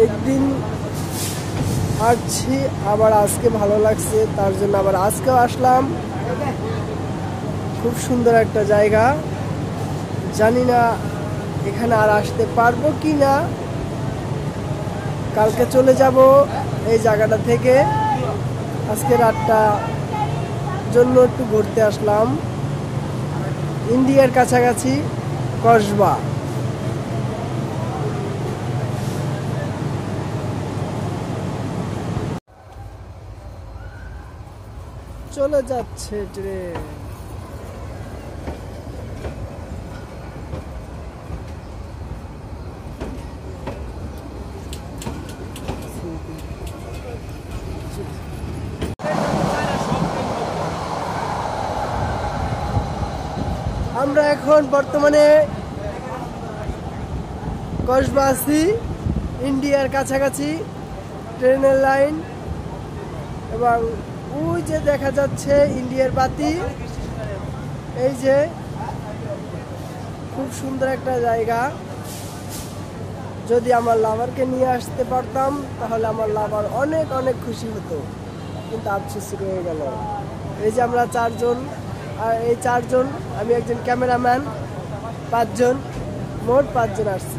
একদিন আসছি, আবার আজকে ভালো লাগছে, তার জন্য আবার আজকেও আসলাম। খুব সুন্দর একটা জায়গা, জানি না এখানে আর আসতে পারবো কি না। কালকে চলে যাব এই জায়গাটা থেকে। আজকে রাতটা জন্য একটু ঘুরতে আসলাম। ইন্ডিয়ার কাছাকাছি কসবা। চলে যাচ্ছে ট্রেন। আমরা এখন বর্তমানে কসবা আছি, ইন্ডিয়ার কাছাকাছি ট্রেনের লাইন, এবং ওই যে দেখা যাচ্ছে ইন্ডিয়ার বাতি। এই যে খুব সুন্দর একটা জায়গা। যদি আমার লাভারকে নিয়ে আসতে পারতাম তাহলে আমার লাভার অনেক অনেক খুশি হতো, কিন্তু আফসোস রয়ে গেল। এই যে আমরা চারজন, আর এই চারজন, আমি একজন ক্যামেরাম্যান, পাঁচজন, মোট পাঁচজন আসছি।